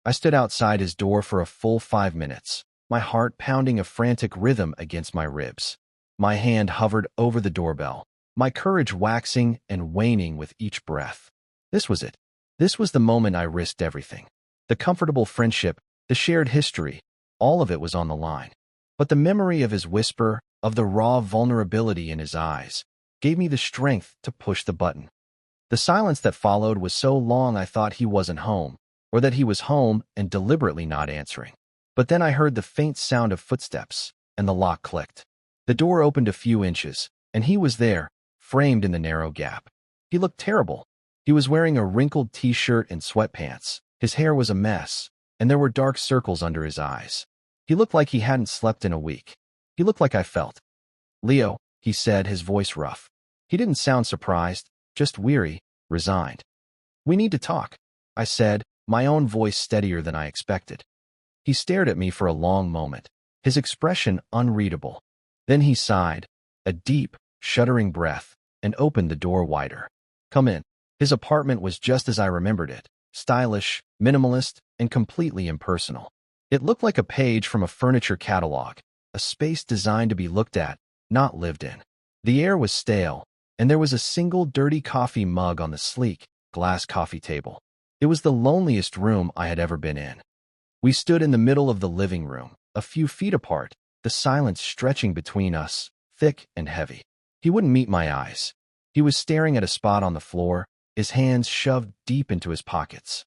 I stood outside his door for a full 5 minutes, my heart pounding a frantic rhythm against my ribs. My hand hovered over the doorbell, my courage waxing and waning with each breath. This was it. This was the moment I risked everything. The comfortable friendship, the shared history, all of it was on the line. But the memory of his whisper, of the raw vulnerability in his eyes, gave me the strength to push the button. The silence that followed was so long I thought he wasn't home, or that he was home and deliberately not answering. But then I heard the faint sound of footsteps, and the lock clicked. The door opened a few inches, and he was there, framed in the narrow gap. He looked terrible. He was wearing a wrinkled t-shirt and sweatpants. His hair was a mess, and there were dark circles under his eyes. He looked like he hadn't slept in a week. He looked like I felt. "Leo," he said, his voice rough. He didn't sound surprised, just weary, resigned. "We need to talk," I said, my own voice steadier than I expected. He stared at me for a long moment, his expression unreadable. Then he sighed, a deep, shuddering breath, and opened the door wider. "Come in." His apartment was just as I remembered it, stylish, minimalist, and completely impersonal. It looked like a page from a furniture catalog, a space designed to be looked at, not lived in. The air was stale, and there was a single dirty coffee mug on the sleek, glass coffee table. It was the loneliest room I had ever been in. We stood in the middle of the living room, a few feet apart, the silence stretching between us, thick and heavy. He wouldn't meet my eyes. He was staring at a spot on the floor, his hands shoved deep into his pockets.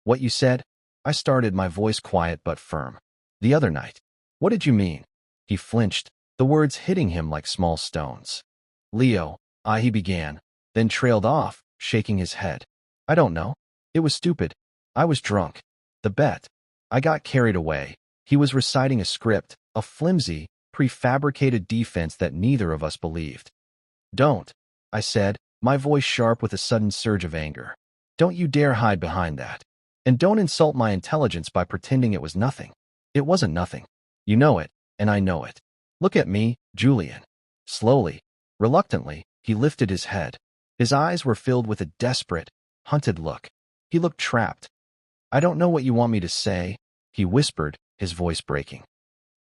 "What you said?" I started, my voice quiet but firm. "The other night. What did you mean?" He flinched, the words hitting him like small stones. "Leo," he began, then trailed off, shaking his head. "I don't know. It was stupid. I was drunk. The bet. I got carried away." He was reciting a script, a flimsy, prefabricated defense that neither of us believed. "Don't," I said, my voice sharp with a sudden surge of anger. "Don't you dare hide behind that. And don't insult my intelligence by pretending it was nothing. It wasn't nothing. You know it, and I know it. Look at me, Julian." Slowly, reluctantly, he lifted his head. His eyes were filled with a desperate, hunted look. He looked trapped. "I don't know what you want me to say," he whispered, his voice breaking.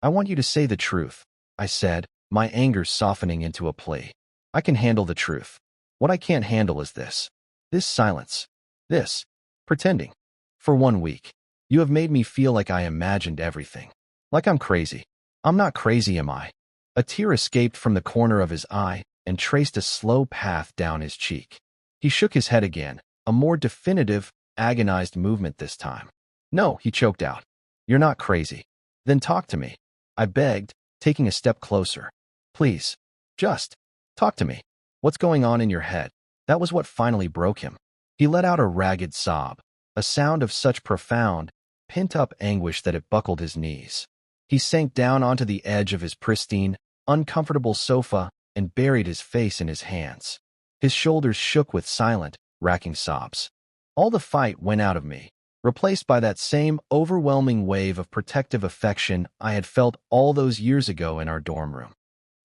"I want you to say the truth," I said, my anger softening into a plea. "I can handle the truth. What I can't handle is this. This silence. This pretending. For 1 week, you have made me feel like I imagined everything. Like I'm crazy. I'm not crazy, am I?" A tear escaped from the corner of his eye and traced a slow path down his cheek. He shook his head again, a more definitive, agonized movement this time. No, he choked out. You're not crazy. Then talk to me. I begged, taking a step closer. Please, just talk to me. What's going on in your head? That was what finally broke him. He let out a ragged sob, a sound of such profound, pent-up anguish that it buckled his knees. He sank down onto the edge of his pristine, uncomfortable sofa and buried his face in his hands. His shoulders shook with silent, racking sobs. All the fight went out of me, replaced by that same overwhelming wave of protective affection I had felt all those years ago in our dorm room.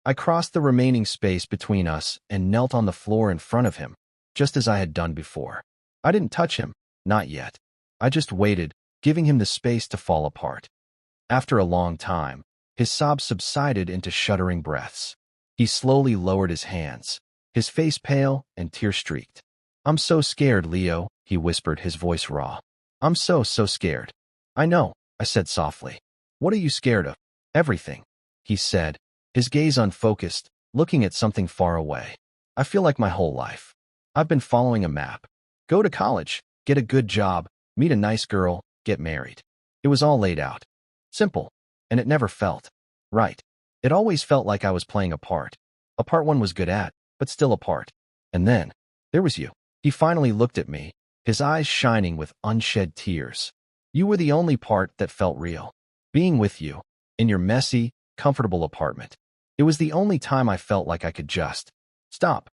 I crossed the remaining space between us and knelt on the floor in front of him, just as I had done before. I didn't touch him, not yet. I just waited, giving him the space to fall apart. After a long time, his sobs subsided into shuddering breaths. He slowly lowered his hands, his face pale and tear-streaked. I'm so scared, Leo, he whispered, his voice raw. I'm so scared. I know, I said softly. What are you scared of? Everything, he said, his gaze unfocused, looking at something far away. I feel like my whole life. I've been following a map. Go to college, get a good job, meet a nice girl, get married. It was all laid out. Simple. And it never felt right. It always felt like I was playing a part one was good at, but still a part. And then, there was you. He finally looked at me, his eyes shining with unshed tears. You were the only part that felt real. Being with you, in your messy, comfortable apartment. It was the only time I felt like I could just stop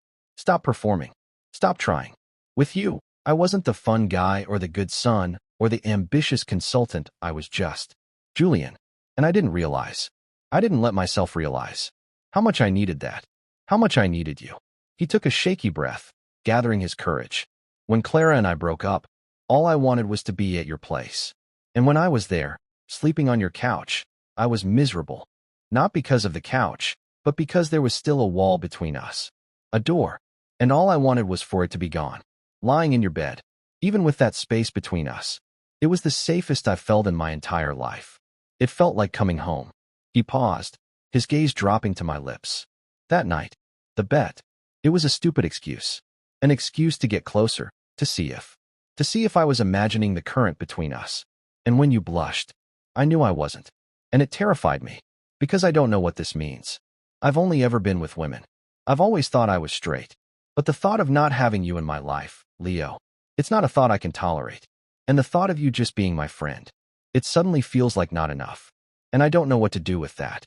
performing, stop trying. With you, I wasn't the fun guy or the good son or the ambitious consultant. I was just Julian. And I didn't realize. I didn't let myself realize how much I needed that, how much I needed you. He took a shaky breath, gathering his courage. When Clara and I broke up, all I wanted was to be at your place. And when I was there, sleeping on your couch, I was miserable. Not because of the couch, but because there was still a wall between us. A door. And all I wanted was for it to be gone. Lying in your bed, even with that space between us. It was the safest I've felt in my entire life. It felt like coming home. He paused, his gaze dropping to my lips. That night, the bet. It was a stupid excuse. An excuse to get closer, to see if I was imagining the current between us. And when you blushed, I knew I wasn't. And it terrified me, because I don't know what this means. I've only ever been with women. I've always thought I was straight. But the thought of not having you in my life, Leo, it's not a thought I can tolerate. And the thought of you just being my friend, it suddenly feels like not enough. And I don't know what to do with that.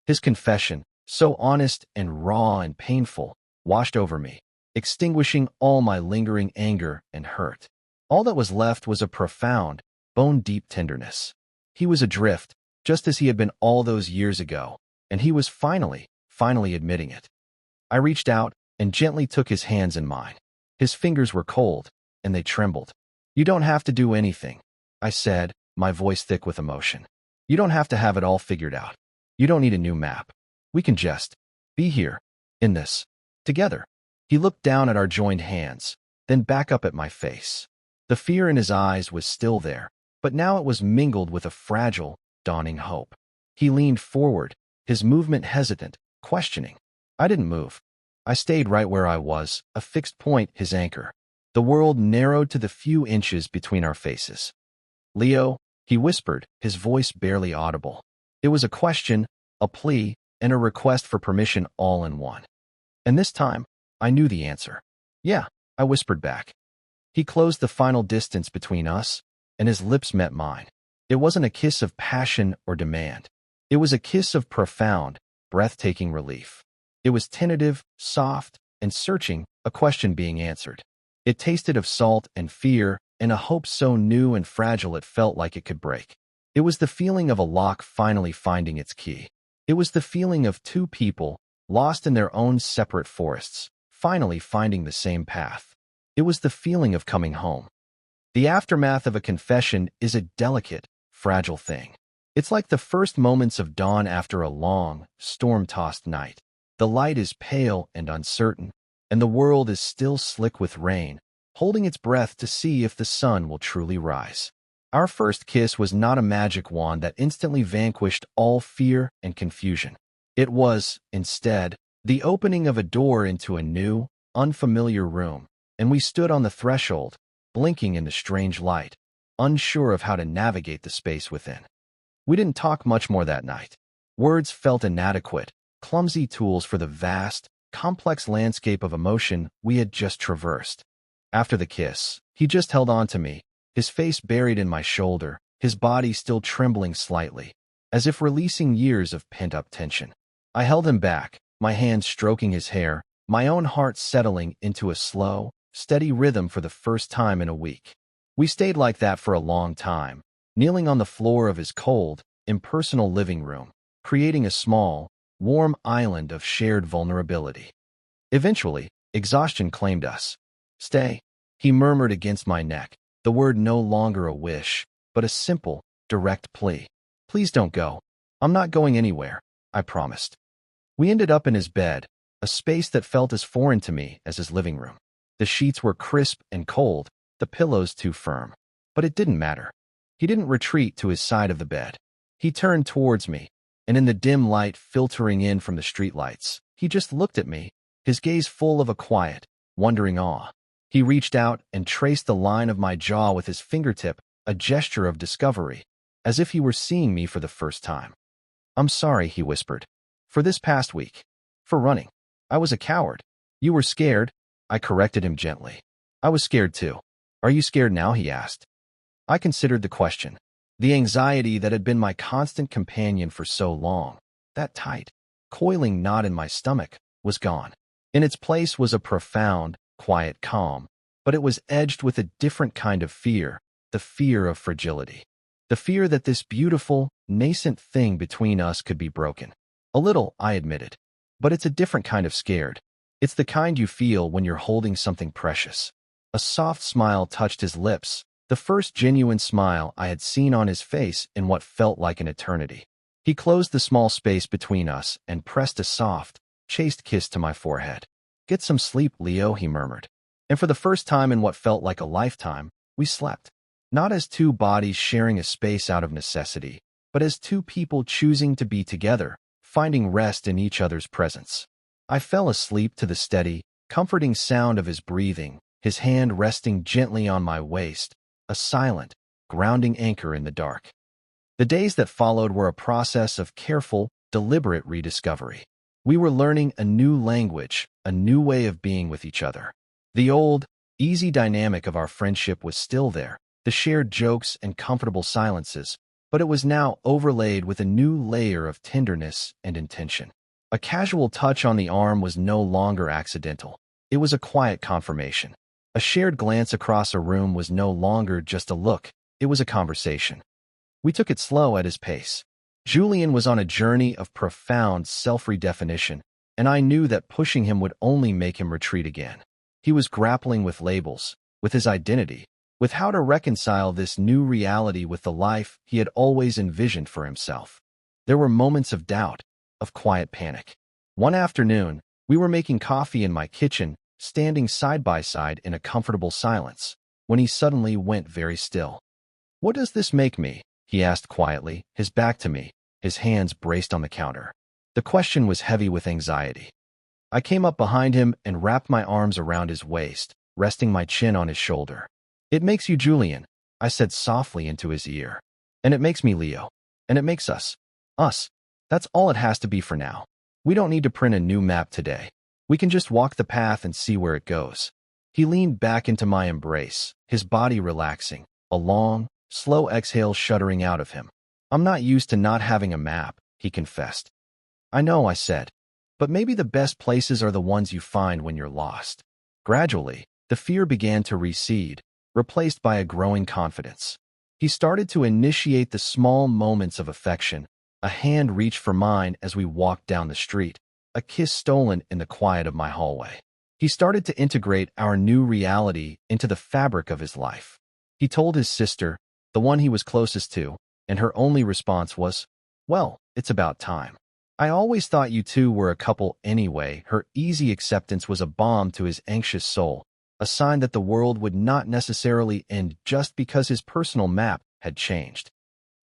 His confession, so honest and raw and painful, washed over me, extinguishing all my lingering anger and hurt. All that was left was a profound, bone-deep tenderness. He was adrift, just as he had been all those years ago, and he was finally admitting it. I reached out and gently took his hands in mine. His fingers were cold, and they trembled. You don't have to do anything, I said, my voice thick with emotion. You don't have to have it all figured out. You don't need a new map. We can just be here, in this, together. He looked down at our joined hands, then back up at my face. The fear in his eyes was still there, but now it was mingled with a fragile, dawning hope. He leaned forward, his movement hesitant, questioning. I didn't move. I stayed right where I was, a fixed point, his anchor. The world narrowed to the few inches between our faces. Leo, he whispered, his voice barely audible. It was a question, a plea, and a request for permission all in one. And this time, I knew the answer. Yeah, I whispered back. He closed the final distance between us, and his lips met mine. It wasn't a kiss of passion or demand. It was a kiss of profound, breathtaking relief. It was tentative, soft, and searching, a question being answered. It tasted of salt and fear, and a hope so new and fragile it felt like it could break. It was the feeling of a lock finally finding its key. It was the feeling of two people, lost in their own separate forests, finally finding the same path. It was the feeling of coming home. The aftermath of a confession is a delicate, fragile thing. It's like the first moments of dawn after a long, storm-tossed night. The light is pale and uncertain, and the world is still slick with rain, holding its breath to see if the sun will truly rise. Our first kiss was not a magic wand that instantly vanquished all fear and confusion. It was, instead, the opening of a door into a new, unfamiliar room, and we stood on the threshold, blinking in the strange light, unsure of how to navigate the space within. We didn't talk much more that night. Words felt inadequate, clumsy tools for the vast, complex landscape of emotion we had just traversed. After the kiss, he just held on to me, his face buried in my shoulder, his body still trembling slightly, as if releasing years of pent-up tension. I held him back, my hand stroking his hair, my own heart settling into a slow, steady rhythm for the first time in a week. We stayed like that for a long time, kneeling on the floor of his cold, impersonal living room, creating a small, warm island of shared vulnerability. Eventually, exhaustion claimed us. "Stay," he murmured against my neck, the word no longer a wish, but a simple, direct plea. "Please don't go. I'm not going anywhere," I promised. We ended up in his bed, a space that felt as foreign to me as his living room. The sheets were crisp and cold, the pillows too firm. But it didn't matter. He didn't retreat to his side of the bed. He turned towards me, and in the dim light filtering in from the streetlights, he just looked at me, his gaze full of a quiet, wondering awe. He reached out and traced the line of my jaw with his fingertip, a gesture of discovery, as if he were seeing me for the first time. "I'm sorry," he whispered. "For this past week. For running. I was a coward." "You were scared?" I corrected him gently. "I was scared too." "Are you scared now?" he asked. I considered the question. The anxiety that had been my constant companion for so long, that tight, coiling knot in my stomach, was gone. In its place was a profound, quiet calm, but it was edged with a different kind of fear, the fear of fragility. The fear that this beautiful, nascent thing between us could be broken. A little, I admitted. But it's a different kind of scared. It's the kind you feel when you're holding something precious. A soft smile touched his lips, the first genuine smile I had seen on his face in what felt like an eternity. He closed the small space between us and pressed a soft, chaste kiss to my forehead. "Get some sleep, Leo," he murmured. And for the first time in what felt like a lifetime, we slept. Not as two bodies sharing a space out of necessity, but as two people choosing to be together, finding rest in each other's presence. I fell asleep to the steady, comforting sound of his breathing, his hand resting gently on my waist, a silent, grounding anchor in the dark. The days that followed were a process of careful, deliberate rediscovery. We were learning a new language, a new way of being with each other. The old, easy dynamic of our friendship was still there, the shared jokes and comfortable silences, but it was now overlaid with a new layer of tenderness and intention. A casual touch on the arm was no longer accidental. It was a quiet confirmation. A shared glance across a room was no longer just a look, it was a conversation. We took it slow at his pace. Julian was on a journey of profound self-redefinition, and I knew that pushing him would only make him retreat again. He was grappling with labels, with his identity, with how to reconcile this new reality with the life he had always envisioned for himself. There were moments of doubt, of quiet panic. One afternoon, we were making coffee in my kitchen, standing side by side in a comfortable silence, when he suddenly went very still. "What does this make me?" he asked quietly, his back to me, his hands braced on the counter. The question was heavy with anxiety. I came up behind him and wrapped my arms around his waist, resting my chin on his shoulder. "It makes you Julian," I said softly into his ear. "And it makes me Leo. And it makes us. Us. That's all it has to be for now. We don't need to print a new map today. We can just walk the path and see where it goes." He leaned back into my embrace, his body relaxing, a long, slow exhale shuddering out of him. "I'm not used to not having a map," he confessed. "I know," I said. "But maybe the best places are the ones you find when you're lost." Gradually, the fear began to recede, replaced by a growing confidence. He started to initiate the small moments of affection, a hand reached for mine as we walked down the street, a kiss stolen in the quiet of my hallway. He started to integrate our new reality into the fabric of his life. He told his sister, the one he was closest to, and her only response was, "Well, it's about time. I always thought you two were a couple anyway." Her easy acceptance was a balm to his anxious soul, a sign that the world would not necessarily end just because his personal map had changed.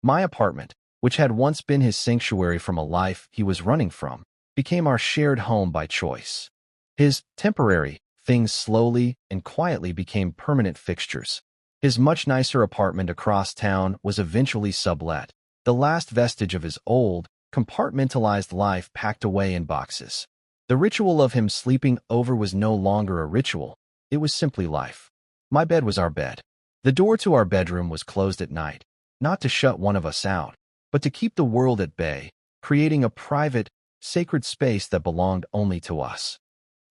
My apartment, which had once been his sanctuary from a life he was running from, became our shared home by choice. His temporary, things slowly and quietly became permanent fixtures. His much nicer apartment across town was eventually sublet, the last vestige of his old, compartmentalized life packed away in boxes. The ritual of him sleeping over was no longer a ritual, it was simply life. My bed was our bed. The door to our bedroom was closed at night, not to shut one of us out, but to keep the world at bay, creating a private, sacred space that belonged only to us.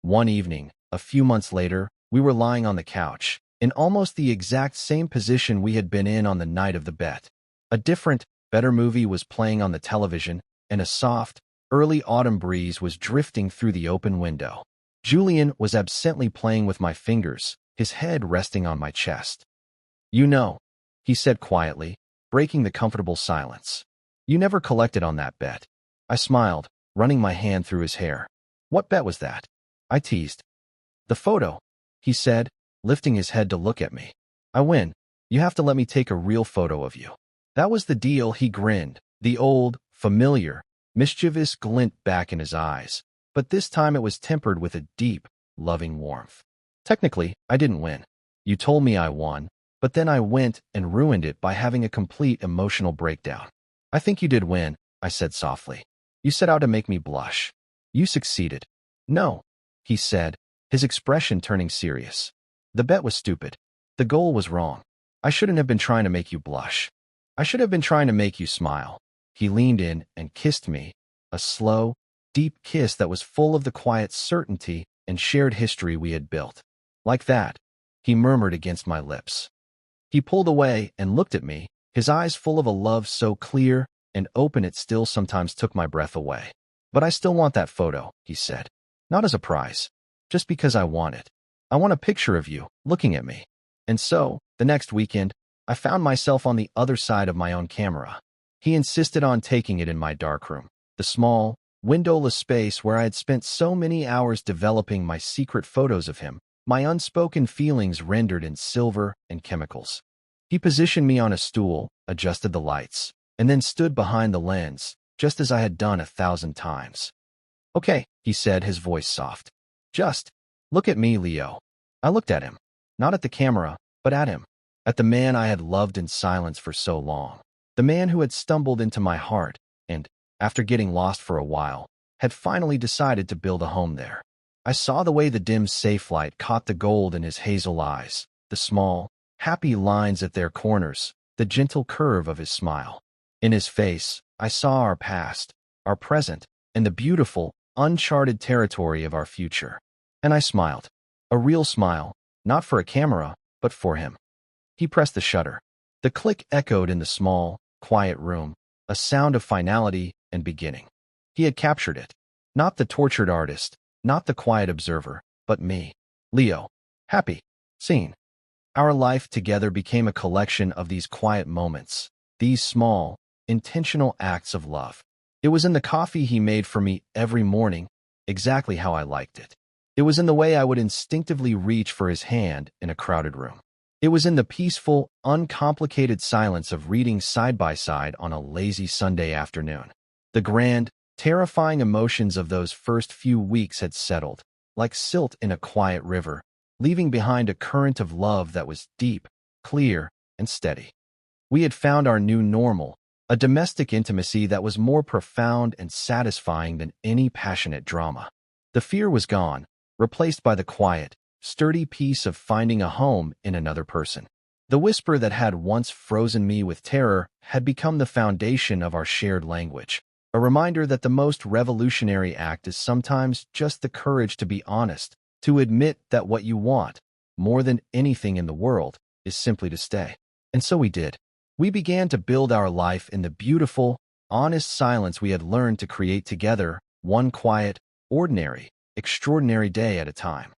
One evening, a few months later, we were lying on the couch, in almost the exact same position we had been in on the night of the bet. A different, better movie was playing on the television, and a soft, early autumn breeze was drifting through the open window. Julian was absently playing with my fingers, his head resting on my chest. "You know," he said quietly, breaking the comfortable silence. "You never collected on that bet." I smiled, running my hand through his hair. "What bet was that?" I teased. "The photo," he said, lifting his head to look at me. "I win. You have to let me take a real photo of you." That was the deal, he grinned, the old, familiar, mischievous glint back in his eyes. But this time it was tempered with a deep, loving warmth. "Technically, I didn't win. You told me I won, but then I went and ruined it by having a complete emotional breakdown." "I think you did win," I said softly. "You set out to make me blush. You succeeded." "No," he said, his expression turning serious. "The bet was stupid. The goal was wrong. I shouldn't have been trying to make you blush. I should have been trying to make you smile." He leaned in and kissed me, a slow, deep kiss that was full of the quiet certainty and shared history we had built. "Like that," he murmured against my lips. He pulled away and looked at me, his eyes full of a love so clear and open it still sometimes took my breath away. "But I still want that photo," he said. "Not as a prize, just because I want it. I want a picture of you, looking at me." And so, the next weekend, I found myself on the other side of my own camera. He insisted on taking it in my darkroom, the small, windowless space where I had spent so many hours developing my secret photos of him, my unspoken feelings rendered in silver and chemicals. He positioned me on a stool, adjusted the lights, and then stood behind the lens, just as I had done 1,000 times. "Okay," he said, his voice soft. "Just look at me, Leo." I looked at him, not at the camera, but at him, at the man I had loved in silence for so long. The man who had stumbled into my heart and, after getting lost for a while, had finally decided to build a home there. I saw the way the dim safe light caught the gold in his hazel eyes, the small, happy lines at their corners, the gentle curve of his smile. In his face, I saw our past, our present, and the beautiful, uncharted territory of our future. And I smiled. A real smile, not for a camera, but for him. He pressed the shutter. The click echoed in the small, quiet room, a sound of finality and beginning. He had captured it. Not the tortured artist, not the quiet observer, but me, Leo. Happy. Seen. Our life together became a collection of these quiet moments, these small, intentional acts of love. It was in the coffee he made for me every morning, exactly how I liked it. It was in the way I would instinctively reach for his hand in a crowded room. It was in the peaceful, uncomplicated silence of reading side by side on a lazy Sunday afternoon. The grand, terrifying emotions of those first few weeks had settled, like silt in a quiet river, leaving behind a current of love that was deep, clear, and steady. We had found our new normal, a domestic intimacy that was more profound and satisfying than any passionate drama. The fear was gone, replaced by the quiet, sturdy peace of finding a home in another person. The whisper that had once frozen me with terror had become the foundation of our shared language, a reminder that the most revolutionary act is sometimes just the courage to be honest, to admit that what you want, more than anything in the world, is simply to stay. And so we did. We began to build our life in the beautiful, honest silence we had learned to create together, one quiet, ordinary, extraordinary day at a time.